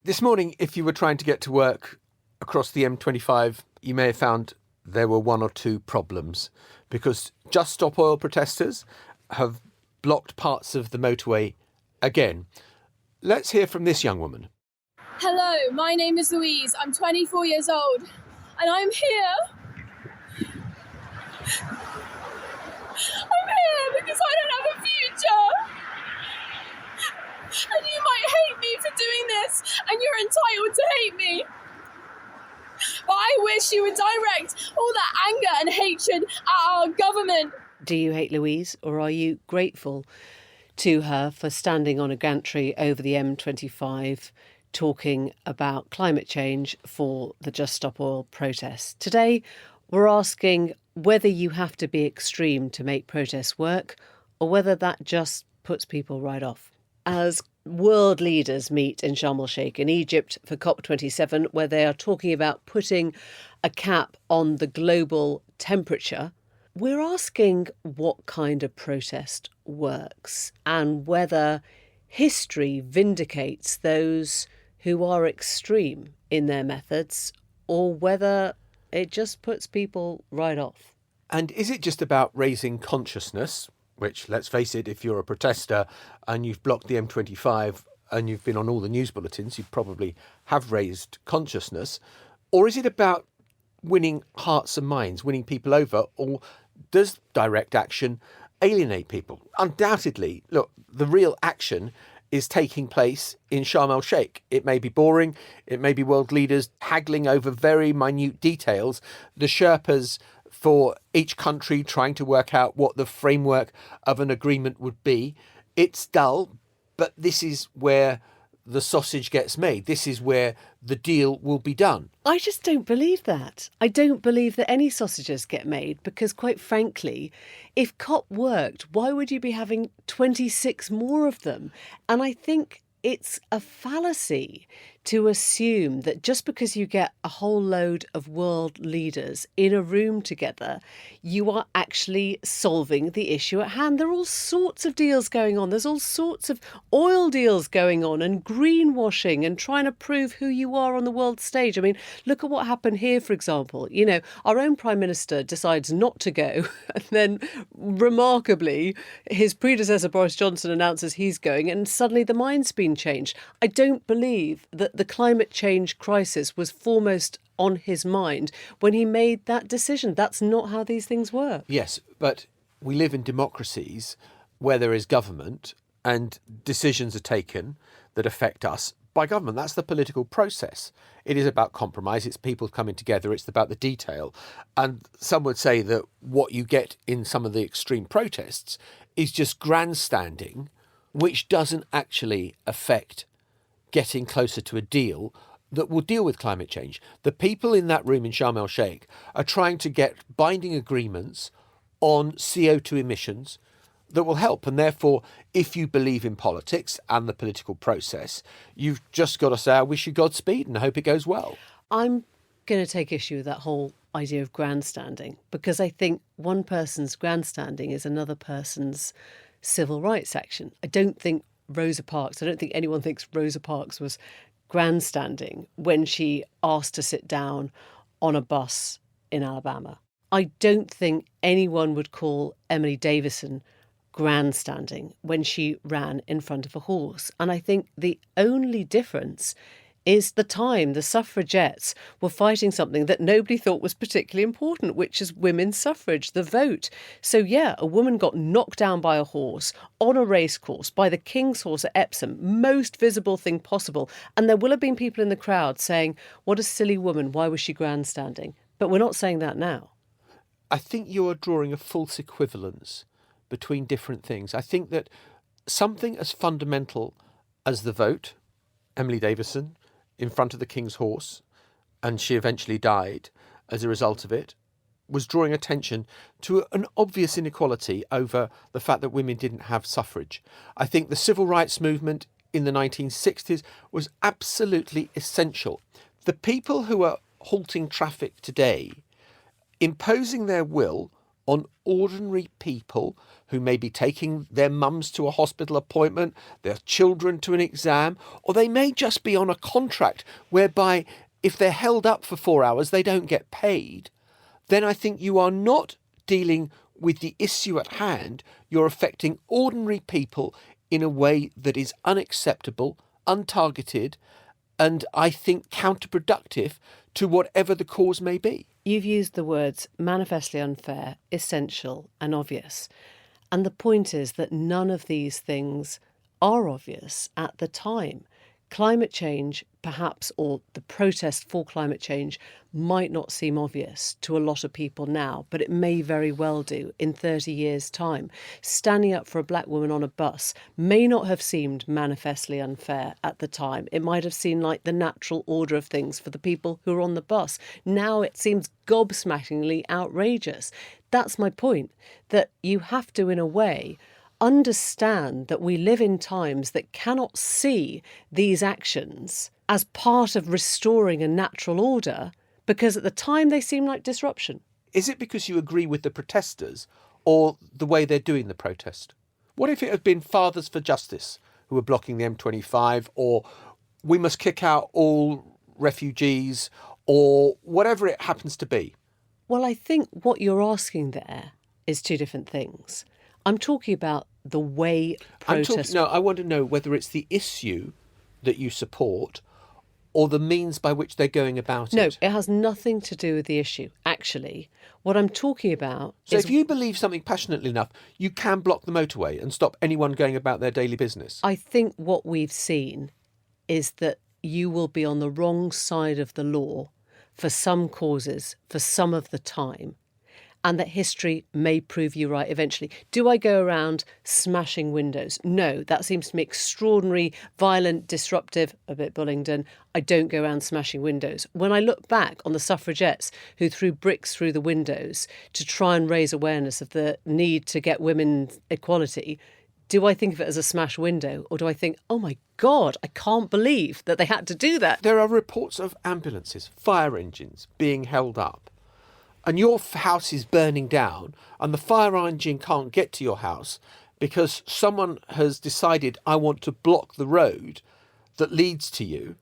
This morning, if you were trying to get to work across the M25, you may have found there were one or two problems because Just Stop Oil protesters have blocked parts of the motorway again. Let's hear from this young woman. Hello, my name is Louise. I'm 24 years old and I'm here. I'm here because I don't have a future. And you might hate me for doing this, and you're entitled to hate me. But I wish you would direct all that anger and hatred at our government. Do you hate Louise, or are you grateful to her for standing on a gantry over the M25 talking about climate change for the Just Stop Oil protests? Today, we're asking whether you have to be extreme to make protests work, or whether that just puts people right off. As world leaders meet in Sharm el-Sheikh in Egypt for COP27, where they are talking about putting a cap on the global temperature, we're asking what kind of protest works and whether history vindicates those who are extreme in their methods, or whether it just puts people right off. And is it just about raising consciousness? Which, let's face it, if you're a protester and you've blocked the M25 and you've been on all the news bulletins, you probably have raised consciousness. Or is it about winning hearts and minds, winning people over? Or does direct action alienate people? Undoubtedly, look, the real action is taking place in Sharm el-Sheikh. It may be boring. It may be world leaders haggling over very minute details. The Sherpas for each country trying to work out what the framework of an agreement would be. It's dull, but this is where the sausage gets made. This is where the deal will be done. I just don't believe that. I don't believe that any sausages get made because, quite frankly, if COP worked, why would you be having 26 more of them? And I think it's a fallacy to assume that just because you get a whole load of world leaders in a room together, you are actually solving the issue at hand. There are all sorts of deals going on. There's all sorts of oil deals going on and greenwashing and trying to prove who you are on the world stage. I mean, look at what happened here, for example. You know, our own Prime Minister decides not to go, and then remarkably, his predecessor Boris Johnson announces he's going, and suddenly the mind's been changed. I don't believe that the climate change crisis was foremost on his mind when he made that decision. That's not how these things work. Yes, but we live in democracies where there is government and decisions are taken that affect us by government. That's the political process. It is about compromise. It's people coming together. It's about the detail. And some would say that what you get in some of the extreme protests is just grandstanding, which doesn't actually affect getting closer to a deal that will deal with climate change. The people in that room in Sharm el-Sheikh are trying to get binding agreements on CO2 emissions that will help. And therefore, if you believe in politics and the political process, you've just got to say, I wish you Godspeed and I hope it goes well. I'm going to take issue with that whole idea of grandstanding, because I think one person's grandstanding is another person's civil rights action. I don't think anyone thinks Rosa Parks was grandstanding when she asked to sit down on a bus in Alabama. I don't think anyone would call Emily Davison grandstanding when she ran in front of a horse. And I think the only difference is the time the suffragettes were fighting something that nobody thought was particularly important, which is women's suffrage, the vote. So yeah, a woman got knocked down by a horse on a racecourse by the King's horse at Epsom, most visible thing possible. And there will have been people in the crowd saying, what a silly woman, why was she grandstanding? But we're not saying that now. I think you are drawing a false equivalence between different things. I think that something as fundamental as the vote, Emily Davison, in front of the King's horse, and she eventually died as a result of it, was drawing attention to an obvious inequality over the fact that women didn't have suffrage. I think the civil rights movement in the 1960s was absolutely essential. The people who are halting traffic today, imposing their will on ordinary people who may be taking their mums to a hospital appointment, their children to an exam, or they may just be on a contract whereby if they're held up for 4 hours, they don't get paid, then I think you are not dealing with the issue at hand. You're affecting ordinary people in a way that is unacceptable, untargeted, and I think counterproductive to whatever the cause may be. You've used the words manifestly unfair, essential and obvious. And the point is that none of these things are obvious at the time. Climate change, perhaps, or the protest for climate change might not seem obvious to a lot of people now, but it may very well do in 30 years' time. Standing up for a black woman on a bus may not have seemed manifestly unfair at the time. It might have seemed like the natural order of things for the people who are on the bus. Now it seems gobsmackingly outrageous. That's my point, that you have to, in a way, understand that we live in times that cannot see these actions as part of restoring a natural order, because at the time they seem like disruption. Is it because you agree with the protesters or the way they're doing the protest? What if it had been Fathers for Justice who were blocking the M25, or we must kick out all refugees, or whatever it happens to be? Well, I think what you're asking there is two different things. I'm talking about the way protest... I want to know whether it's the issue that you support or the means by which they're going about it. No, it has nothing to do with the issue, actually. What I'm talking about is... So if you believe something passionately enough, you can block the motorway and stop anyone going about their daily business. I think what we've seen is that you will be on the wrong side of the law for some causes, for some of the time, and that history may prove you right eventually. Do I go around smashing windows? No, that seems to me extraordinary, violent, disruptive, a bit Bullingdon. I don't go around smashing windows. When I look back on the suffragettes who threw bricks through the windows to try and raise awareness of the need to get women equality, do I think of it as a smash window, or do I think, oh my God, I can't believe that they had to do that? There are reports of ambulances, fire engines being held up, and your house is burning down and the fire engine can't get to your house because someone has decided, I want to block the road that leads to you.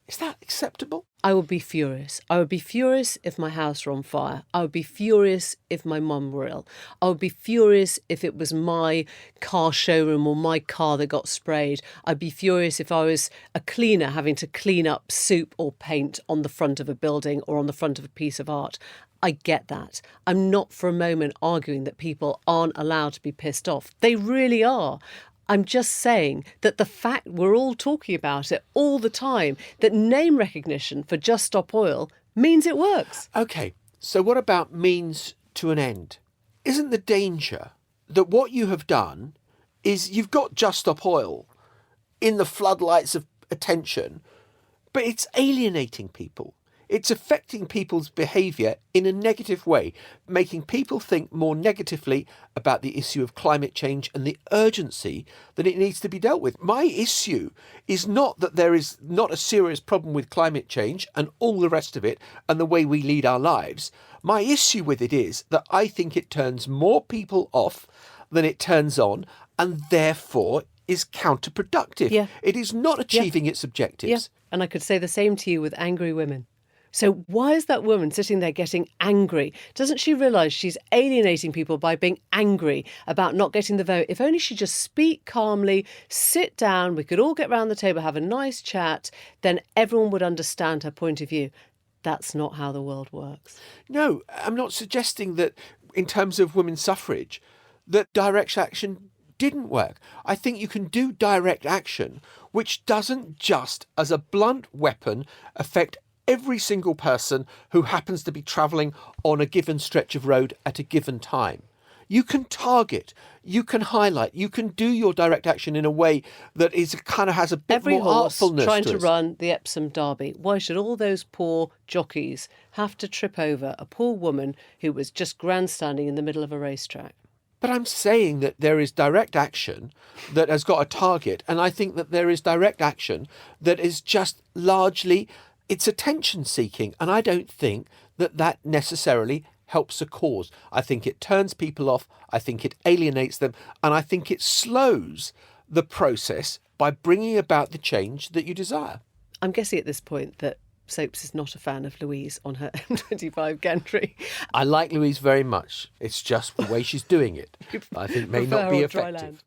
Is that acceptable? I would be furious. I would be furious if my house were on fire. I would be furious if my mum were ill. I would be furious if it was my car showroom or my car that got sprayed. I'd be furious if I was a cleaner having to clean up soup or paint on the front of a building or on the front of a piece of art. I get that. I'm not for a moment arguing that people aren't allowed to be pissed off. They really are. I'm just saying that the fact we're all talking about it all the time, that name recognition for Just Stop Oil means it works. OK, so what about means to an end? Isn't the danger that what you have done is you've got Just Stop Oil in the floodlights of attention, but it's alienating people? It's affecting people's behaviour in a negative way, making people think more negatively about the issue of climate change and the urgency that it needs to be dealt with. My issue is not that there is not a serious problem with climate change and all the rest of it and the way we lead our lives. My issue with it is that I think it turns more people off than it turns on, and therefore is counterproductive. Yeah. It is not achieving its objectives. Yeah, and I could say the same to you with angry women. So why is that woman sitting there getting angry? Doesn't she realise she's alienating people by being angry about not getting the vote? If only she'd just speak calmly, sit down, we could all get round the table, have a nice chat, then everyone would understand her point of view. That's not how the world works. No, I'm not suggesting that in terms of women's suffrage, that direct action didn't work. I think you can do direct action, which doesn't just, as a blunt weapon, affect every single person who happens to be travelling on a given stretch of road at a given time. You can target, you can highlight, you can do your direct action in a way that is kind of has a bit Every more horse artfulness trying to to it. run the Epsom Derby. Why should all those poor jockeys have to trip over a poor woman who was just grandstanding in the middle of a racetrack? But I'm saying that there is direct action that has got a target, and I think that there is direct action that is just largely, it's attention seeking, and I don't think that that necessarily helps a cause. I think it turns people off. I think it alienates them. And I think it slows the process by bringing about the change that you desire. I'm guessing at this point that Soaps is not a fan of Louise on her M25 gantry. I like Louise very much. It's just the way she's doing it, I think, may not be Prefer on dry effective. land.